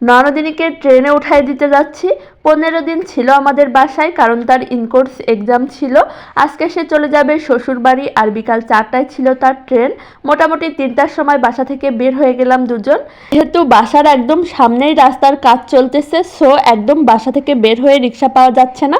ননদিনীকে ট্রেনে উঠাই দিতে যাচ্ছি। 15 দিন ছিল আমাদের বাসায়, কারণ তার ইনকোর্স এক্সাম ছিল। আজকে সে চলে যাবে শ্বশুরবাড়ি, আর বিকাল 4টায় ছিল তার ট্রেন। মোটামুটি 3টার সময় বাসা থেকে বের হয়ে গেলাম দুজন। যেহেতু বাসার একদম সামনেই রাস্তার কাজ চলতেছে, সো একদম বাসা থেকে বের হয়ে রিক্সা পাওয়া যাচ্ছে না।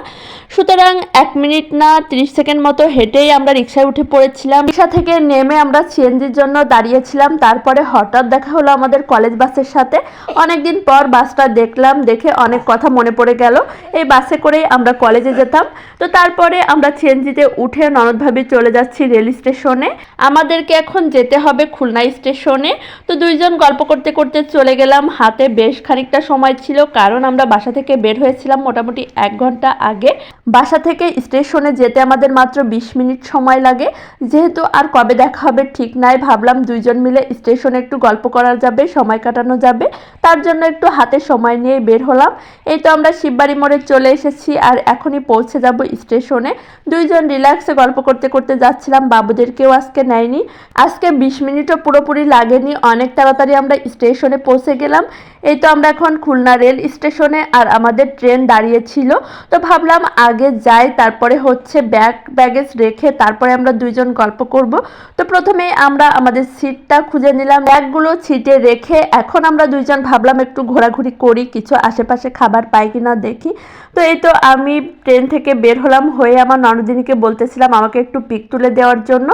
সুতরাং 1 মিনিট না 30 সেকেন্ড মতো হেঁটেই আমরা রিক্সায় উঠে পড়েছিলাম। রিক্সা থেকে নেমে আমরা সিএনজির জন্য দাঁড়িয়েছিলাম। তারপরে হঠাৎ দেখা হলো আমাদের কলেজ বাসের সাথে। অনেকদিন পর বাসটা দেখলাম, দেখে অনেক কথা মনে পড়ে গেল। এই বাসে করেই আমরা কলেজে যেতাম। তো তারপরে আমরা সিএনজিতে উঠে ননদ ভাবি চলে যাচ্ছি রেল স্টেশনে। আমাদেরকে এখন যেতে হবে খুলনা স্টেশনে। তো দুইজন গল্প করতে করতে চলে গেলাম। হাতে বেশ খানিকটা সময় ছিল, কারণ আমরা বাসা থেকে বের হয়েছিলাম মোটামুটি 1 ঘন্টা আগে। বাসা থেকে স্টেশনে যেতে আমাদের মাত্র 20 মিনিট সময় লাগে। যেহেতু আর কবে দেখা হবে ঠিক নাই, ভাবলাম দুইজন মিলে স্টেশনে একটু গল্প করা যাবে, সময় কাটানো যাবে। তার জন্য একটু হাতে সময় নিয়ে বের হলাম। এই তো আমরা শিববাড়ি মোড়ে চলে এসেছি, আর এখনই পৌঁছে যাব স্টেশনে। দুইজন রিল্যাক্সে গল্প করতে করতে যাচ্ছিলাম। বাবুদেরকেও আজকে নেয়নি। আজকে 20 মিনিটও পুরোপুরি লাগেনি, অনেক তাড়াতাড়ি আমরা স্টেশনে পৌঁছে গেলাম। এই তো আমরা এখন খুলনা রেল স্টেশনে, আর আমাদের ট্রেন দাঁড়িয়েছিল। তো ভাবলাম আগে যাই, তারপরে হচ্ছে ব্যাগেজ রেখে তারপরে আমরা দুইজন গল্প করব। তো প্রথমে আমরা আমাদের সিটটা খুঁজে নিলাম, ব্যাগগুলো সিটে রেখে এখন আমরা দুইজন ভাবলাম একটু ঘোরাঘুরি করি, কিছু আশেপাশে খাবার পাই কিনা দেখি। তো এই তো আমি ট্রেন থেকে বের হলাম, হয়ে আমার ননদিনীকে বলতেছিলাম আমাকে একটু পিক তুলে দেওয়ার জন্য।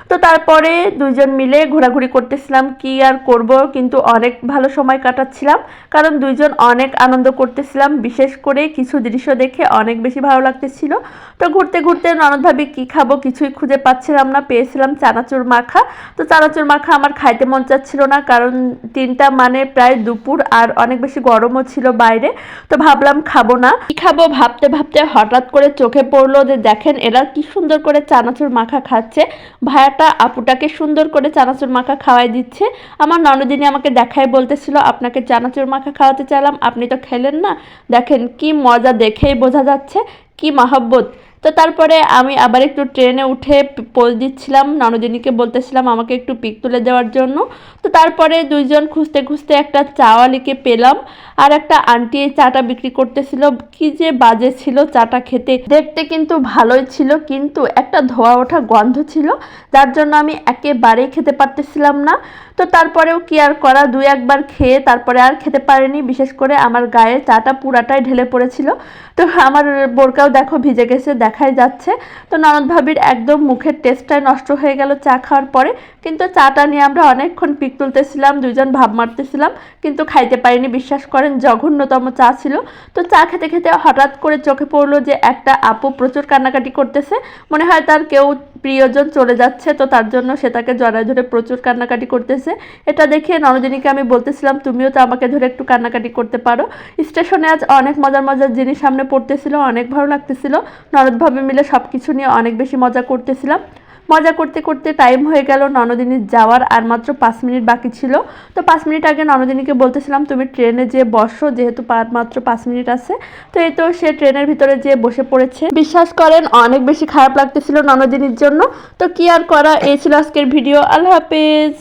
তো তারপরে দুইজন মিলে ঘোরাঘুরি করতেছিলাম, কি আর করব, কিন্তু অনেক ভালো সময় কাটাচ্ছিলাম, কারণ দুইজন অনেক আনন্দ করতেছিলাম। বিশেষ করে কিছু দৃশ্য দেখে অনেক বেশি ভালো লাগতেছিল। তো ঘুরতে ঘুরতে ননদ ভাবি কী খাবো কিছুই খুঁজে পাচ্ছিলাম না, পেয়েছিলাম চানাচুর মাখা। তো চানাচুর মাখা আমার খাইতে মন চাচ্ছিল না, কারণ 3টা মানে প্রায় দুপুর, আর অনেক বেশি গরমও ছিল বাইরে। তো ভাবলাম খাবো না। কি খাবো ভাবতে ভাবতে হঠাৎ করে চোখে পড়লো যে দেখেন এরা কি সুন্দর করে চানাচুর মাখা খাচ্ছে। ভাইয়াটা আপুটাকে সুন্দর করে চানাচুর মাখা খাওয়াই দিচ্ছে। আমার ননদিনী আমাকে দেখাই বলতেছিল আপনাকে চানাচুর মাখা খাওয়াতে চাইলাম, আপনি তো খেলেন না, দেখেন কি মজা, দেখেই বোঝা যাচ্ছে কি মহব্বত। তো তারপরে আমি আবার একটু ট্রেনে উঠে পোজ দিচ্ছিলাম, ননদিনীকে বলতেছিলাম আমাকে একটু পিক তুলে দেওয়ার জন্য। তো তারপরে দুইজন খুঁজতে খুঁজতে একটা চাওয়ালিকে পেলাম, আর একটা আন্টি এই চাটা বিক্রি করতেছিল। কি যে বাজে ছিল চাটা খেতে, দেখতে কিন্তু ভালোই ছিল, কিন্তু একটা ধোয়া ওঠা গন্ধ ছিল, যার জন্য আমি একেবারেই খেতে পারতেছিলাম না। তো তারপরেও কি আর করা, 2-1 বার খেয়ে তারপরে আর খেতে পারিনি। বিশেষ করে আমার গায়ে চাটা পুরাটাই ঢেলে পড়েছিল। তো আমার বোরকাও দেখো ভিজে গেছে, দেখাই যাচ্ছে। তো ননদ ভাবির একদম মুখের টেস্টটাই নষ্ট হয়ে গেল চা খাওয়ার পরে। কিন্তু চাটা নিয়ে আমরা অনেকক্ষণ পিক তুলতেছিলাম, দুইজন ভাব মারতেছিলাম, কিন্তু খাইতে পারিনি। বিশ্বাস করেন জঘন্যতম চা ছিল। তো চা খেতে খেতে হঠাৎ করে চোখে পড়লো যে একটা আপু প্রচুর কান্নাকাটি করতেছে, মনে হয় তার কেউ প্রিয়জন চলে যাচ্ছে, তো তার জন্য সে তাকে জড়ায় ধরে প্রচুর কান্নাকাটি করতেছে। এটা দেখে ননদিনীকে আমি বলতেছিলাম তুমিও তো আমাকে ধরে একটু কান্নাকাটি করতে পারো। স্টেশনে আজ অনেক মজার মজার জিনিস সামনে পড়তেছিল, অনেক ভালো লাগতেছিল। ননদ ভাবে মিলে সব কিছু নিয়ে অনেক বেশি মজা করতেছিলাম। মজা করতে করতে টাইম হয়ে গেল ননদিনীর যাওয়ার, আর মাত্র 5 মিনিট বাকি ছিল। তো 5 মিনিট আগে ননদিনীকে বলতেছিলাম তুমি ট্রেনে যেয়ে বসো, যেহেতু মাত্র 5 মিনিট আছে। তো এই তো সে ট্রেনের ভিতরে যেয়ে বসে পড়েছে। বিশ্বাস করেন অনেক বেশি খারাপ লাগতেছিল ননদিনীর জন্য। তো কি আর করা, এই ছিল আজকের ভিডিও। আল্লাহ হাফেজ।